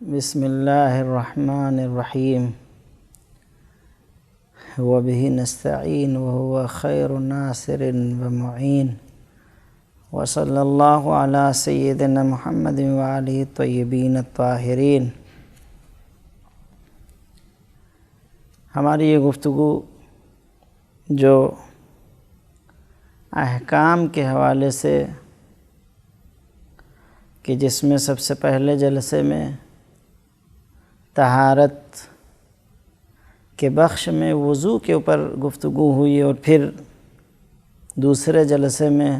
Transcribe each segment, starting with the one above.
بسم اللہ الرحمن الرحیم وبہ نستعین وہو خیر ناصر ومعین وصلی اللہ علی سیدنا محمد وآلہ الطیبین الطاہرین۔ ہماری یہ گفتگو جو احکام کے حوالے سے کہ جس میں سب سے پہلے جلسے میں طہارت کے بخش میں وضو کے اوپر گفتگو ہوئی، اور پھر دوسرے جلسے میں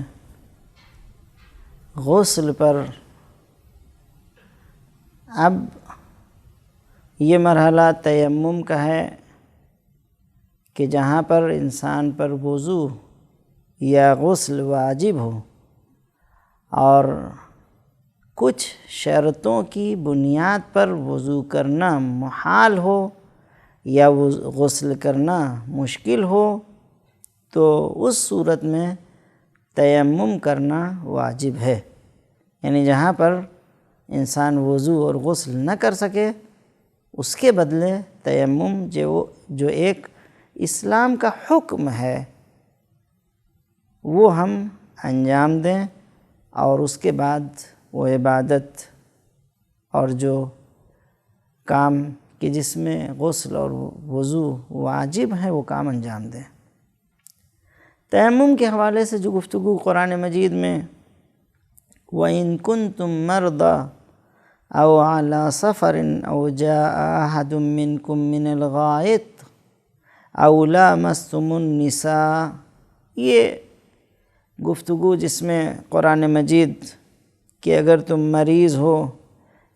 غسل پر، اب یہ مرحلہ تیمم کا ہے کہ جہاں پر انسان پر وضو یا غسل واجب ہو اور کچھ شرطوں کی بنیاد پر وضو کرنا محال ہو یا غسل کرنا مشکل ہو، تو اس صورت میں تیمم کرنا واجب ہے۔ یعنی جہاں پر انسان وضو اور غسل نہ کر سکے، اس کے بدلے تیمم جو ایک اسلام کا حکم ہے وہ ہم انجام دیں، اور اس کے بعد وہ عبادت اور جو کام کہ جس میں غسل اور وضو واجب ہے وہ کام انجام دیں۔ تیمم کے حوالے سے جو گفتگو قرآن مجید میں وَإِن كُنتُم مَّرْضَىٰ أَوْ عَلَىٰ سَفَرٍ أَوْ جَاءَ أَحَدٌ مِّنكُم مِّنَ الْغَائِطِ أَوْ لَامَسْتُمُ النِّسَاءَ، یہ گفتگو جس میں قرآن مجید کہ اگر تم مریض ہو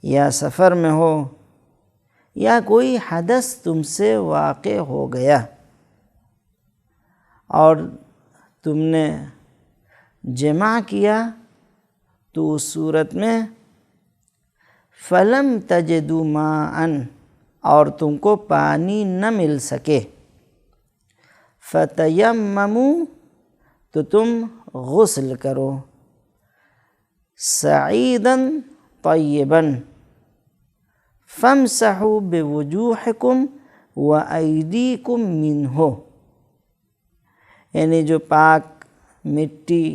یا سفر میں ہو یا کوئی حدث تم سے واقع ہو گیا اور تم نے جماع کیا، تو اس صورت میں فَلَمْ تَجِدُوا مَاءً، اور تم کو پانی نہ مل سکے، فَتَيَمَّمُوا، تو تم غسل کرو، صعیداً طیباً فامسحوا بوجوہکم وایدیکم منہ، یعنی جو پاک مٹی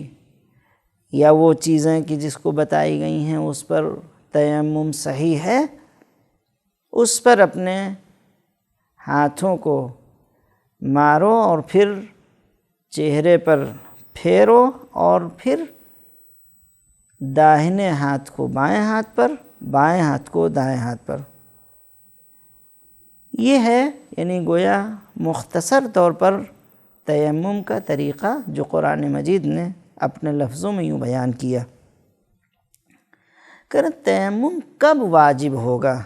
یا وہ چیزیں کہ جس کو بتائی گئی ہیں اس پر تیمم صحیح ہے، اس پر اپنے ہاتھوں کو مارو اور پھر چہرے پر پھیرو، اور پھر داہنے ہاتھ کو بائیں ہاتھ پر، بائیں ہاتھ کو دائیں ہاتھ پر۔ یہ ہے یعنی گویا مختصر طور پر تیمم کا طریقہ جو قرآن مجید نے اپنے لفظوں میں یوں بیان کیا۔ کہ تیمم کب واجب ہوگا؟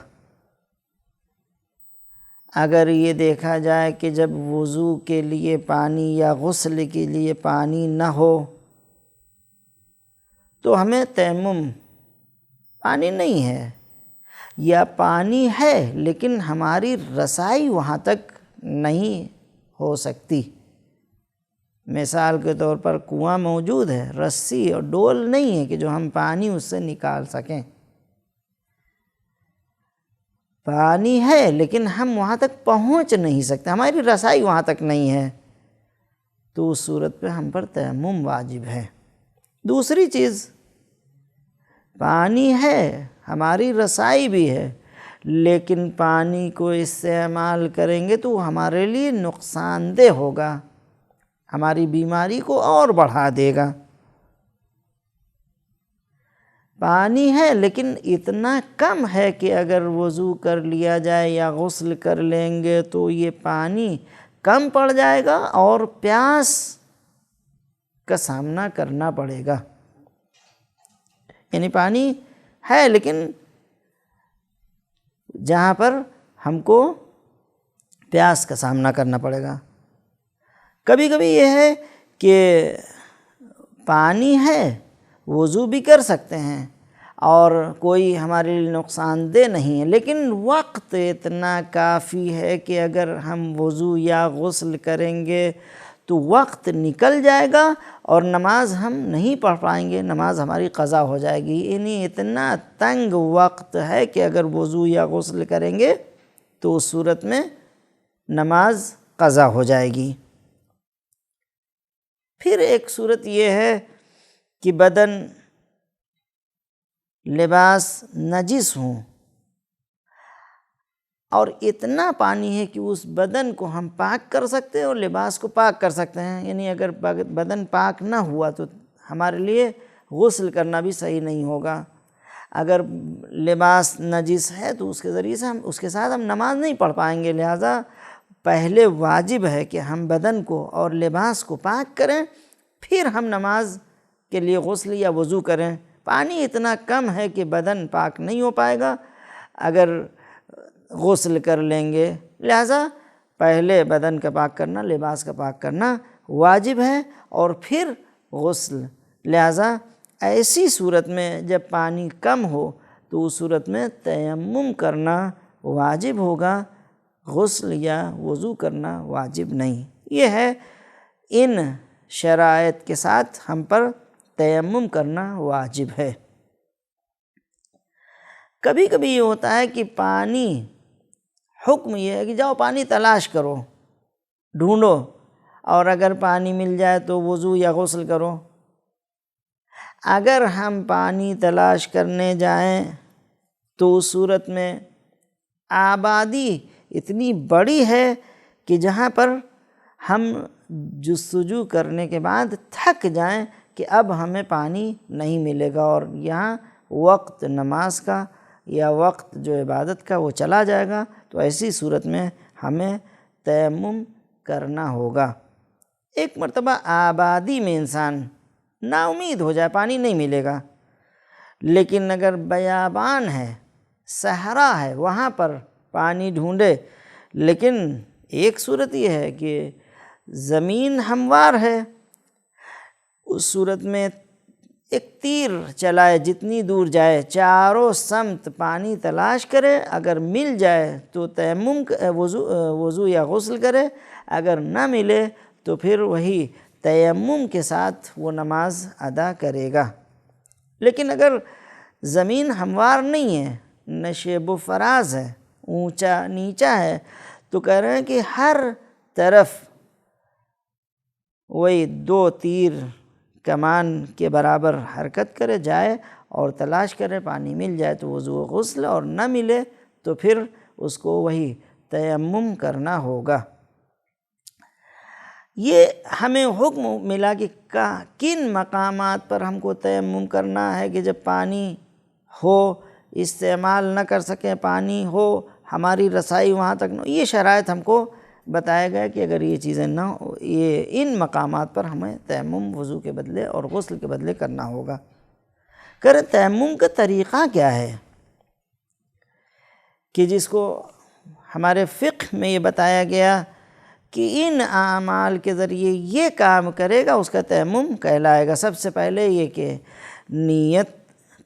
اگر یہ دیکھا جائے کہ جب وضو کے لیے پانی یا غسل کے لیے پانی نہ ہو تو ہمیں تیمم، پانی نہیں ہے یا پانی ہے لیکن ہماری رسائی وہاں تک نہیں ہو سکتی، مثال کے طور پر کنواں موجود ہے، رسی اور ڈول نہیں ہے کہ جو ہم پانی اس سے نکال سکیں، پانی ہے لیکن ہم وہاں تک پہنچ نہیں سکتے، ہماری رسائی وہاں تک نہیں ہے، تو اس صورت پہ ہم پر تیمم واجب ہے۔ دوسری چیز، پانی ہے، ہماری رسائی بھی ہے، لیکن پانی کو استعمال کریں گے تو ہمارے لیے نقصان دہ ہوگا، ہماری بیماری کو اور بڑھا دے گا۔ پانی ہے لیکن اتنا کم ہے کہ اگر وضو کر لیا جائے یا غسل کر لیں گے تو یہ پانی کم پڑ جائے گا اور پیاس کا سامنا کرنا پڑے گا۔ یعنی پانی ہے لیکن جہاں پر ہم کو پیاس کا سامنا کرنا پڑے گا۔ کبھی کبھی یہ ہے کہ پانی ہے، وضو بھی کر سکتے ہیں اور کوئی ہمارے لیے نقصان دہ نہیں ہے، لیکن وقت اتنا کافی ہے کہ اگر ہم وضو یا غسل کریں گے تو وقت نکل جائے گا اور نماز ہم نہیں پڑھ پائیں گے، نماز ہماری قضا ہو جائے گی۔ یعنی اتنا تنگ وقت ہے کہ اگر وضو یا غسل کریں گے تو اس صورت میں نماز قضا ہو جائے گی۔ پھر ایک صورت یہ ہے کہ بدن، لباس نجس ہوں اور اتنا پانی ہے کہ اس بدن کو ہم پاک کر سکتے ہیں اور لباس کو پاک کر سکتے ہیں۔ یعنی اگر بدن پاک نہ ہوا تو ہمارے لیے غسل کرنا بھی صحیح نہیں ہوگا۔ اگر لباس نجس ہے تو اس کے ذریعے سے اس کے ساتھ ہم نماز نہیں پڑھ پائیں گے، لہٰذا پہلے واجب ہے کہ ہم بدن کو اور لباس کو پاک کریں، پھر ہم نماز کے لیے غسل یا وضو کریں۔ پانی اتنا کم ہے کہ بدن پاک نہیں ہو پائے گا اگر غسل کر لیں گے، لہٰذا پہلے بدن کا پاک کرنا، لباس کا پاک کرنا واجب ہے اور پھر غسل۔ لہٰذا ایسی صورت میں جب پانی کم ہو تو اس صورت میں تیمم کرنا واجب ہوگا، غسل یا وضو کرنا واجب نہیں۔ یہ ہے ان شرائط کے ساتھ ہم پر تیمم کرنا واجب ہے۔ کبھی کبھی یہ ہوتا ہے کہ پانی، حکم یہ ہے کہ جاؤ پانی تلاش کرو، ڈھونڈو، اور اگر پانی مل جائے تو وضو یا غسل کرو۔ اگر ہم پانی تلاش کرنے جائیں تو اس صورت میں آبادی اتنی بڑی ہے کہ جہاں پر ہم جستجو کرنے کے بعد تھک جائیں کہ اب ہمیں پانی نہیں ملے گا اور یہاں وقت نماز کا یا وقت جو عبادت کا وہ چلا جائے گا، تو ایسی صورت میں ہمیں تیمم کرنا ہوگا۔ ایک مرتبہ آبادی میں انسان نا امید ہو جائے، پانی نہیں ملے گا، لیکن اگر بیابان ہے، صحرا ہے، وہاں پر پانی ڈھونڈے، لیکن ایک صورت یہ ہے کہ زمین ہموار ہے، اس صورت میں ایک تیر چلائے، جتنی دور جائے، چاروں سمت پانی تلاش کرے، اگر مل جائے تو تیمم وضو یا غسل کرے، اگر نہ ملے تو پھر وہی تیمم کے ساتھ وہ نماز ادا کرے گا۔ لیکن اگر زمین ہموار نہیں ہے، نشیب و فراز ہے، اونچا نیچا ہے، تو کہہ رہے ہیں کہ ہر طرف وہی 2 تیر کمان کے برابر حرکت کرے، جائے اور تلاش کرے، پانی مل جائے تو وضو و غسل، اور نہ ملے تو پھر اس کو وہی تیمم کرنا ہوگا۔ یہ ہمیں حکم ملا کہ کن مقامات پر ہم کو تیمم کرنا ہے، کہ جب پانی ہو، استعمال نہ کر سکیں، پانی ہو، ہماری رسائی وہاں تک نہ، یہ شرائط ہم کو بتایا گیا کہ اگر یہ چیزیں نہ ہو، یہ ان مقامات پر ہمیں تیمم وضو کے بدلے اور غسل کے بدلے کرنا ہوگا۔ کہ تیمم کا طریقہ کیا ہے، کہ جس کو ہمارے فقہ میں یہ بتایا گیا کہ ان اعمال کے ذریعے یہ کام کرے گا، اس کا تیمم کہلائے گا۔ سب سے پہلے یہ کہ نیت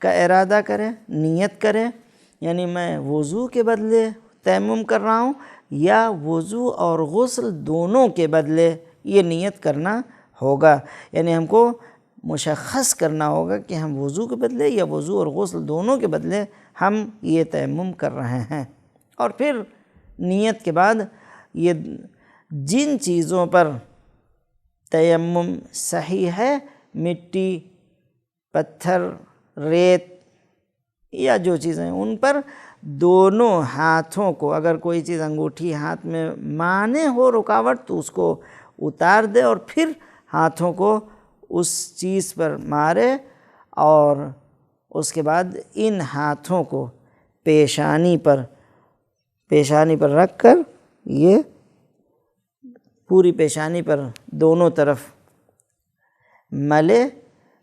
کا ارادہ کرے، نیت کرے، یعنی میں وضو کے بدلے تیمم کر رہا ہوں یا وضو اور غسل دونوں کے بدلے یہ نیت کرنا ہوگا۔ یعنی ہم کو مشخص کرنا ہوگا کہ ہم وضو کے بدلے یا وضو اور غسل دونوں کے بدلے ہم یہ تیمم کر رہے ہیں۔ اور پھر نیت کے بعد یہ جن چیزوں پر تیمم صحیح ہے، مٹی، پتھر، ریت یا جو چیزیں، ان پر دونوں ہاتھوں کو، اگر کوئی چیز انگوٹھی ہاتھ میں مانے ہو رکاوٹ تو اس کو اتار دے اور پھر ہاتھوں کو اس چیز پر مارے، اور اس کے بعد ان ہاتھوں کو پیشانی پر رکھ کر یہ پوری پیشانی پر دونوں طرف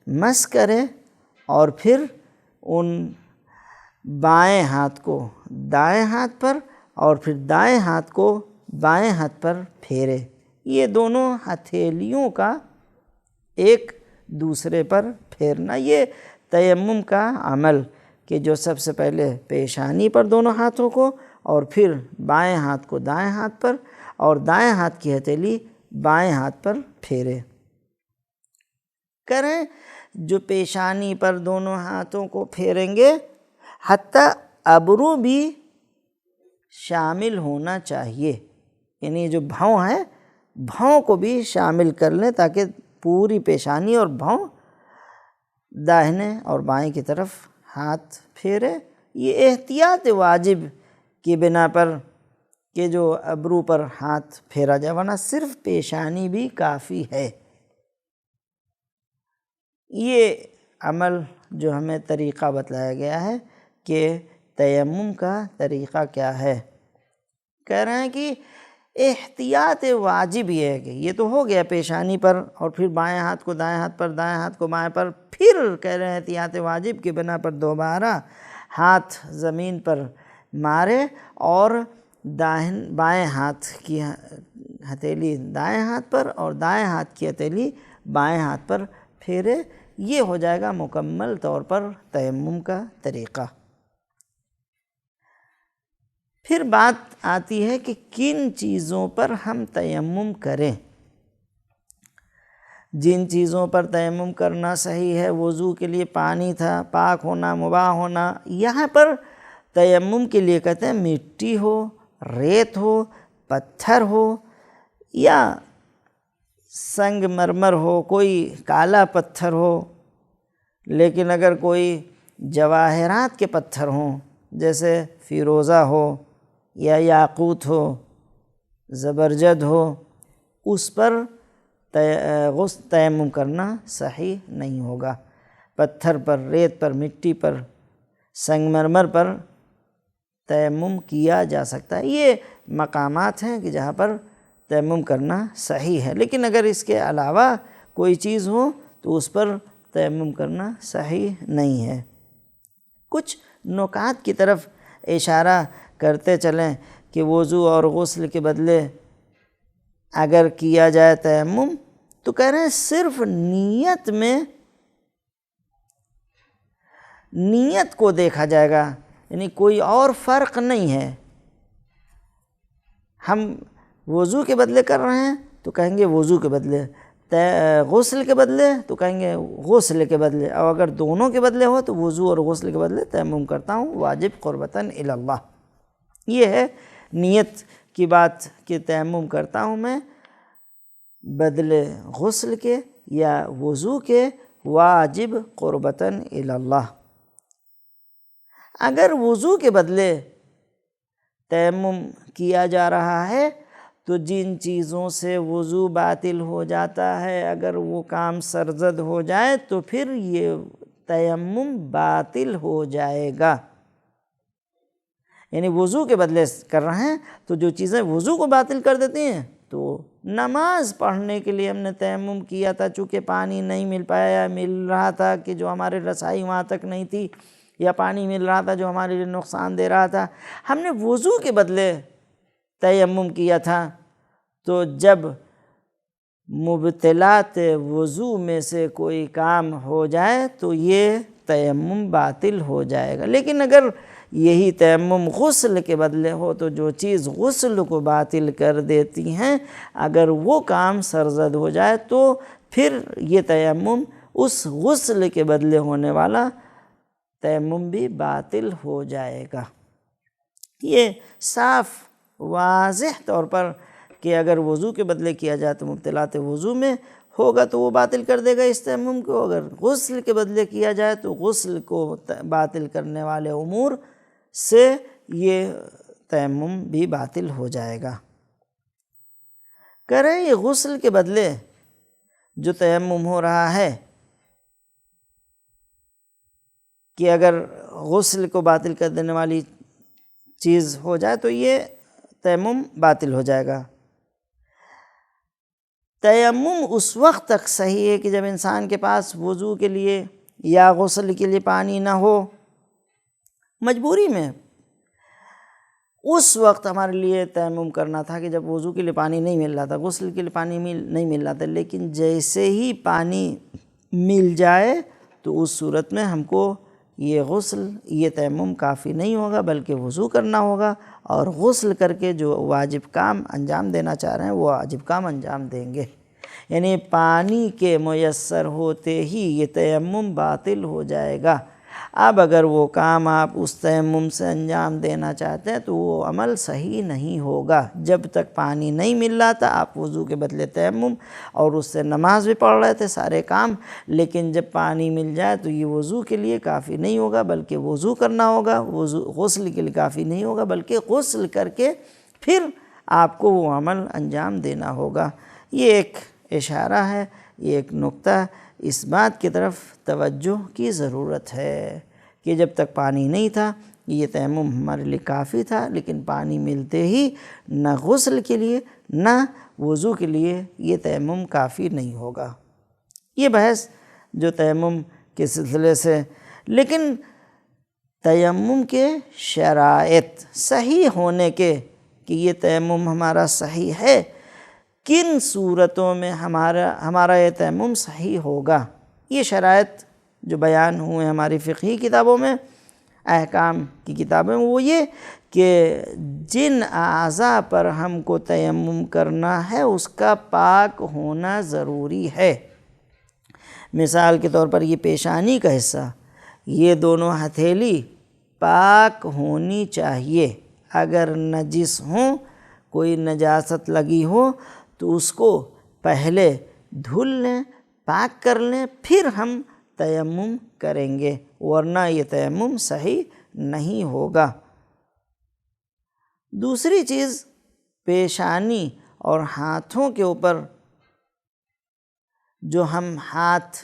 مس کرے، اور پھر ان بائیں ہاتھ کو دائیں ہاتھ پر اور پھر دائیں ہاتھ کو بائیں ہاتھ پر پھیرے۔ یہ دونوں ہتھیلیوں کا ایک دوسرے پر پھیرنا، یہ تیمم کا عمل کہ جو سب سے پہلے پیشانی پر دونوں ہاتھوں کو اور پھر بائیں ہاتھ کو دائیں ہاتھ پر اور دائیں ہاتھ کی ہتھیلی بائیں ہاتھ پر پھیرے کریں۔ جو پیشانی پر دونوں ہاتھوں کو پھیریں گے حتیٰ ابرو بھی شامل ہونا چاہیے، یعنی جو بھوں ہے بھوں کو بھی شامل کر لیں تاکہ پوری پیشانی اور بھوں داہنے اور بائیں کی طرف ہاتھ پھیرے۔ یہ احتیاط واجب کی بنا پر کہ جو ابرو پر ہاتھ پھیرا جائے، ورنہ صرف پیشانی بھی کافی ہے۔ یہ عمل جو ہمیں طریقہ بتلایا گیا ہے کہ تیمم کا طریقہ کیا ہے، کہہ رہے ہیں کہ احتیاط واجب یہ ہے کہ یہ تو ہو گیا پیشانی پر اور پھر بائیں ہاتھ کو دائیں ہاتھ پر دائیں ہاتھ کو بائیں پر، پھر کہہ رہے ہیں احتیاط واجب کی بنا پر دوبارہ ہاتھ زمین پر مارے اور بائیں ہاتھ کی ہتھیلی دائیں ہاتھ پر اور دائیں ہاتھ کی ہتھیلی بائیں ہاتھ پر پھیرے۔ یہ ہو جائے گا مکمل طور پر تیمم کا طریقہ۔ پھر بات آتی ہے کہ کن چیزوں پر ہم تیمم کریں۔ جن چیزوں پر تیمم کرنا صحیح ہے، وضو کے لیے پانی تھا، پاک ہونا، مباح ہونا، یہاں پر تیمم کے لیے کہتے ہیں مٹی ہو، ریت ہو، پتھر ہو یا سنگ مرمر ہو، کوئی کالا پتھر ہو، لیکن اگر کوئی جواہرات کے پتھر ہوں جیسے فیروزہ ہو یا یاقوت ہو، زبرجد ہو، اس پر تیمم کرنا صحیح نہیں ہوگا۔ پتھر پر، ریت پر، مٹی پر، سنگ مرمر پر تیمم کیا جا سکتا ہے۔ یہ مقامات ہیں کہ جہاں پر تیمم کرنا صحیح ہے، لیکن اگر اس کے علاوہ کوئی چیز ہو تو اس پر تیمم کرنا صحیح نہیں ہے۔ کچھ نکات کی طرف اشارہ کرتے چلیں کہ وضو اور غسل کے بدلے اگر کیا جائے تیمم تو کہہ رہے ہیں صرف نیت کو دیکھا جائے گا، یعنی کوئی اور فرق نہیں ہے۔ ہم وضو کے بدلے کر رہے ہیں تو کہیں گے وضو کے بدلے، غسل کے بدلے تو کہیں گے غسل کے بدلے، اور اگر دونوں کے بدلے ہو تو وضو اور غسل کے بدلے تیمم کرتا ہوں واجب قربتاً الی اللہ۔ یہ ہے نیت کی بات کہ تیمم کرتا ہوں میں بدلے غسل کے یا وضو کے واجب قربتاً الی اللہ۔ اگر وضو کے بدلے تیمم کیا جا رہا ہے تو جن چیزوں سے وضو باطل ہو جاتا ہے اگر وہ کام سرزد ہو جائے تو پھر یہ تیمم باطل ہو جائے گا۔ یعنی وضو کے بدلے کر رہے ہیں تو جو چیزیں وضو کو باطل کر دیتی ہیں، تو نماز پڑھنے کے لیے ہم نے تیمم کیا تھا، چونکہ پانی نہیں مل پایا، مل رہا تھا کہ جو ہمارے رسائی وہاں تک نہیں تھی، یا پانی مل رہا تھا جو ہمارے لیے نقصان دے رہا تھا، ہم نے وضو کے بدلے تیمم کیا تھا، تو جب مبطلات وضو میں سے کوئی کام ہو جائے تو یہ تیمم باطل ہو جائے گا۔ لیکن اگر یہی تیمم غسل کے بدلے ہو تو جو چیز غسل کو باطل کر دیتی ہیں اگر وہ کام سرزد ہو جائے تو پھر یہ تیمم اس غسل کے بدلے ہونے والا تیمم بھی باطل ہو جائے گا۔ یہ صاف واضح طور پر کہ اگر وضو کے بدلے کیا جائے تو مبطلات وضو میں ہوگا تو وہ باطل کر دے گا اس تیمم کو، اگر غسل کے بدلے کیا جائے تو غسل کو باطل کرنے والے امور سے یہ تیمم بھی باطل ہو جائے گا۔ کہہ رہے ہیں یہ غسل کے بدلے جو تیمم ہو رہا ہے کہ اگر غسل کو باطل کر دینے والی چیز ہو جائے تو یہ تیمم باطل ہو جائے گا۔ تیمم اس وقت تک صحیح ہے کہ جب انسان کے پاس وضو کے لیے یا غسل کے لیے پانی نہ ہو، مجبوری میں اس وقت ہمارے لیے تیمم کرنا تھا کہ جب وضو کے لیے پانی نہیں مل رہا تھا، غسل کے لیے پانی نہیں مل رہا تھا، لیکن جیسے ہی پانی مل جائے تو اس صورت میں ہم کو یہ غسل، یہ تیمم کافی نہیں ہوگا، بلکہ وضو کرنا ہوگا، اور غسل کر کے جو واجب کام انجام دینا چاہ رہے ہیں وہ واجب کام انجام دیں گے۔ یعنی پانی کے میسر ہوتے ہی یہ تیمم باطل ہو جائے گا۔ اب اگر وہ کام آپ اس تیمم سے انجام دینا چاہتے ہیں تو وہ عمل صحیح نہیں ہوگا۔ جب تک پانی نہیں مل رہا تھا آپ وضو کے بدلے تیمم، اور اس سے نماز بھی پڑھ رہے تھے، سارے کام، لیکن جب پانی مل جائے تو یہ وضو کے لیے کافی نہیں ہوگا، بلکہ وضو کرنا ہوگا، غسل کے لیے کافی نہیں ہوگا، بلکہ غسل کر کے پھر آپ کو وہ عمل انجام دینا ہوگا۔ یہ ایک اشارہ ہے، یہ ایک نقطہ، اس بات کی طرف توجہ کی ضرورت ہے کہ جب تک پانی نہیں تھا یہ تیمم ہمارے لیے کافی تھا، لیکن پانی ملتے ہی نہ غسل کے لیے نہ وضو کے لیے یہ تیمم کافی نہیں ہوگا۔ یہ بحث جو تیمم کے سلسلے سے، لیکن تیمم کے شرائط صحیح ہونے کے کہ یہ تیمم ہمارا صحیح ہے، کن صورتوں میں ہمارا یہ تیمم صحیح ہوگا، یہ شرائط جو بیان ہوئے ہماری فقہی کتابوں میں، احکام کی کتابیں، وہ یہ کہ جن اعضاء پر ہم کو تیمم کرنا ہے اس کا پاک ہونا ضروری ہے۔ مثال کے طور پر یہ پیشانی کا حصہ، یہ دونوں ہتھیلی پاک ہونی چاہیے، اگر نجس ہوں، کوئی نجاست لگی ہو تو اس کو پہلے دھل لیں، پاک کر لیں، پھر ہم تیمم کریں گے، ورنہ یہ تیمم صحیح نہیں ہوگا۔ دوسری چیز، پیشانی اور ہاتھوں کے اوپر جو ہم ہاتھ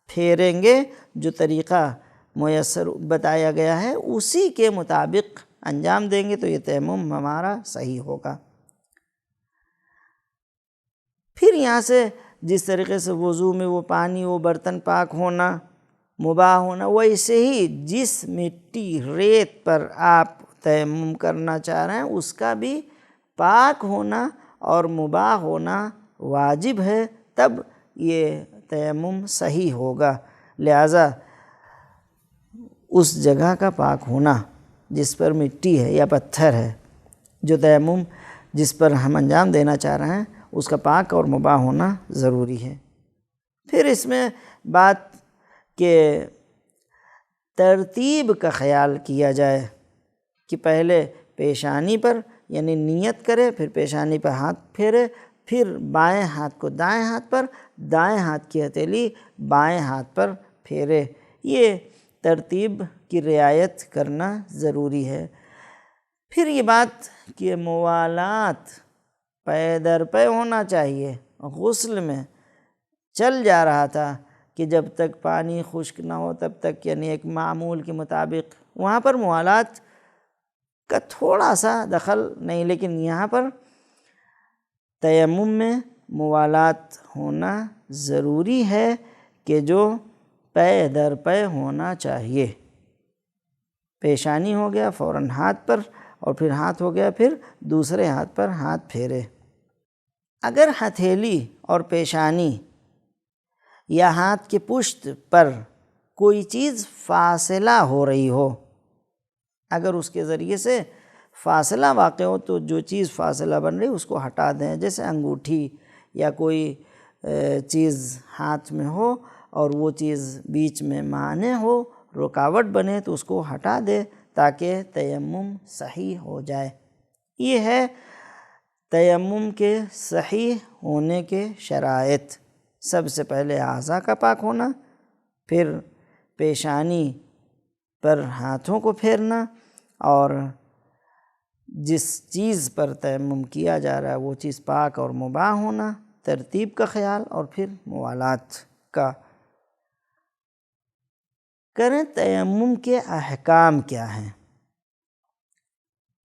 پھیریں گے، جو طریقہ میسر بتایا گیا ہے اسی کے مطابق انجام دیں گے تو یہ تیمم ہمارا صحیح ہوگا۔ پھر یہاں سے جس طریقے سے وضو میں وہ پانی، وہ برتن پاک ہونا، مباح ہونا، ویسے ہی جس مٹی، ریت پر آپ تیمم کرنا چاہ رہے ہیں اس کا بھی پاک ہونا اور مباح ہونا واجب ہے، تب یہ تیمم صحیح ہوگا۔ لہٰذا اس جگہ کا پاک ہونا جس پر مٹی ہے یا پتھر ہے، جو تیمم جس پر ہم انجام دینا چاہ رہے ہیں اس کا پاک اور مباح ہونا ضروری ہے۔ پھر اس میں بات کہ ترتیب کا خیال کیا جائے کہ پہلے پیشانی پر یعنی نیت کرے، پھر پیشانی پر ہاتھ پھیرے، پھر بائیں ہاتھ کو دائیں ہاتھ پر، دائیں ہاتھ کی ہتھیلی بائیں ہاتھ پر پھیرے۔ یہ ترتیب کی رعایت کرنا ضروری ہے۔ پھر یہ بات کہ موالات پے در پے ہونا چاہیے۔ غسل میں چل جا رہا تھا کہ جب تک پانی خشک نہ ہو تب تک، یعنی ایک معمول کے مطابق، وہاں پر موالات کا تھوڑا سا دخل نہیں، لیکن یہاں پر تیمم میں موالات ہونا ضروری ہے کہ جو پے در پے ہونا چاہیے۔ پیشانی ہو گیا فوراً ہاتھ پر، اور پھر ہاتھ ہو گیا پھر دوسرے ہاتھ پر ہاتھ پھیرے۔ اگر ہتھیلی اور پیشانی یا ہاتھ کے پشت پر کوئی چیز فاصلہ ہو رہی ہو، اگر اس کے ذریعے سے فاصلہ واقع ہو تو جو چیز فاصلہ بن رہی اس کو ہٹا دیں، جیسے انگوٹھی یا کوئی چیز ہاتھ میں ہو اور وہ چیز بیچ میں مانع ہو، رکاوٹ بنے تو اس کو ہٹا دے تاکہ تیمم صحیح ہو جائے۔ یہ ہے تیمم کے صحیح ہونے کے شرائط۔ سب سے پہلے اعضاء کا پاک ہونا، پھر پیشانی پر ہاتھوں کو پھیرنا، اور جس چیز پر تیمم کیا جا رہا ہے وہ چیز پاک اور مباح ہونا، ترتیب کا خیال، اور پھر موالات کا۔ کریں تیمم کے احکام کیا ہیں؟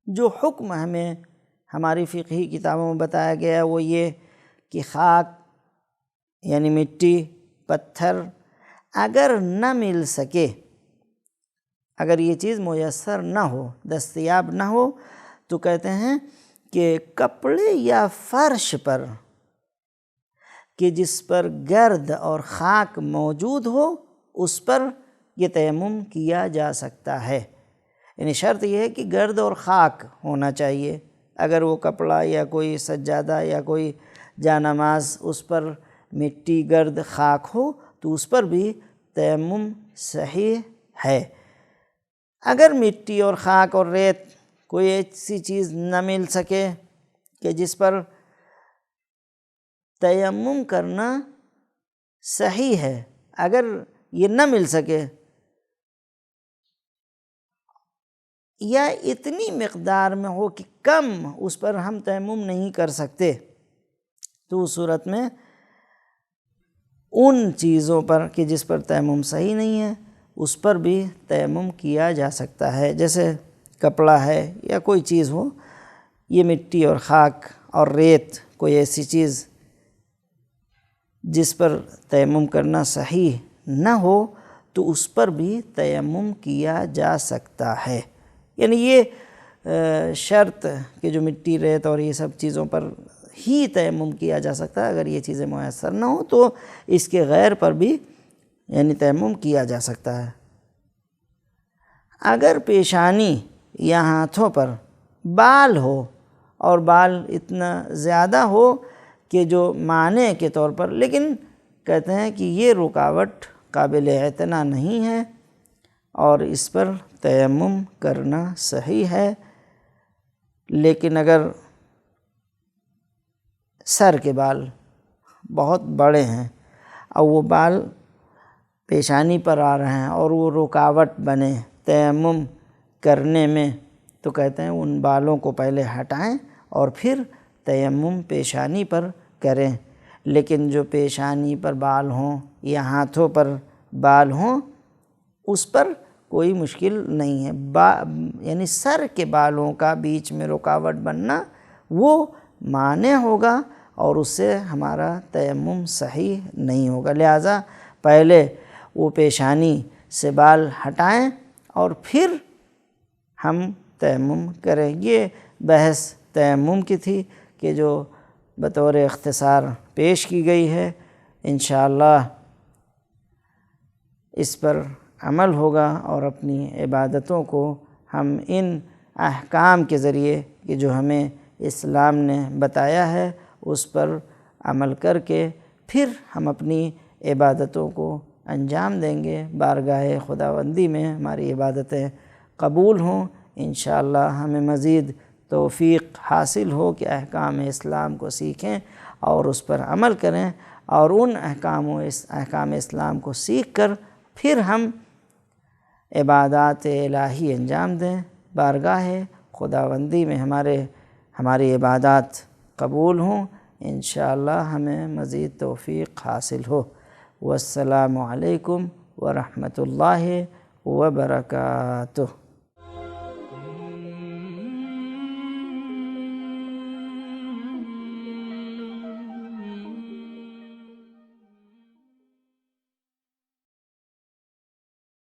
جو حکم ہمیں ہماری فقہی کتابوں میں بتایا گیا وہ یہ کہ خاک یعنی مٹی، پتھر اگر نہ مل سکے، اگر یہ چیز میسر نہ ہو، دستیاب نہ ہو، تو کہتے ہیں کہ کپڑے یا فرش پر کہ جس پر گرد اور خاک موجود ہو اس پر یہ تیمم کیا جا سکتا ہے۔ یعنی شرط یہ ہے کہ گرد اور خاک ہونا چاہیے۔ اگر وہ کپڑا یا کوئی سجادہ یا کوئی جانماز اس پر مٹی گرد خاک ہو تو اس پر بھی تیمم صحیح ہے۔ اگر مٹی اور خاک اور ریت کوئی ایسی چیز نہ مل سکے کہ جس پر تیمم کرنا صحیح ہے، اگر یہ نہ مل سکے یا اتنی مقدار میں ہو کہ کم اس پر ہم تیمم نہیں کر سکتے، تو اس صورت میں ان چیزوں پر کہ جس پر تیمم صحیح نہیں ہے اس پر بھی تیمم کیا جا سکتا ہے۔ جیسے کپڑا ہے یا کوئی چیز ہو، یہ مٹی اور خاک اور ریت کوئی ایسی چیز جس پر تیمم کرنا صحیح نہ ہو تو اس پر بھی تیمم کیا جا سکتا ہے۔ یعنی یہ شرط کہ جو مٹی ریت اور یہ سب چیزوں پر ہی تیمم کیا جا سکتا ہے، اگر یہ چیزیں میسر نہ ہوں تو اس کے غیر پر بھی یعنی تیمم کیا جا سکتا ہے۔ اگر پیشانی یا ہاتھوں پر بال ہو اور بال اتنا زیادہ ہو کہ جو مانع کے طور پر، لیکن کہتے ہیں کہ یہ رکاوٹ قابل اعتنا نہیں ہے اور اس پر تیمم کرنا صحیح ہے۔ لیکن اگر سر کے بال بہت بڑے ہیں اور وہ بال پیشانی پر آ رہے ہیں اور وہ رکاوٹ بنے تیمم کرنے میں، تو کہتے ہیں ان بالوں کو پہلے ہٹائیں اور پھر تیمم پیشانی پر کریں۔ لیکن جو پیشانی پر بال ہوں یا ہاتھوں پر بال ہوں اس پر کوئی مشکل نہیں ہے، یعنی سر کے بالوں کا بیچ میں رکاوٹ بننا وہ مانع ہوگا اور اس سے ہمارا تیمم صحیح نہیں ہوگا۔ لہٰذا پہلے وہ پیشانی سے بال ہٹائیں اور پھر ہم تیمم کریں۔ یہ بحث تیمم کی تھی کہ جو بطور اختصار پیش کی گئی ہے۔ انشاءاللہ اس پر عمل ہوگا اور اپنی عبادتوں کو ہم ان احکام کے ذریعے کہ جو ہمیں اسلام نے بتایا ہے اس پر عمل کر کے پھر ہم اپنی عبادتوں کو انجام دیں گے، بارگاہ خداوندی میں ہماری عبادتیں قبول ہوں۔ انشاءاللہ ہمیں مزید توفیق حاصل ہو کہ احکام اسلام کو سیکھیں اور اس پر عمل کریں، اور ان احکام اسلام کو سیکھ کر پھر ہم عبادات الہی انجام دیں، بارگاہ خداوندی میں ہماری عبادات قبول ہوں۔ انشاءاللہ ہمیں مزید توفیق حاصل ہو۔ والسلام علیکم ورحمۃ اللہ وبرکاتہ۔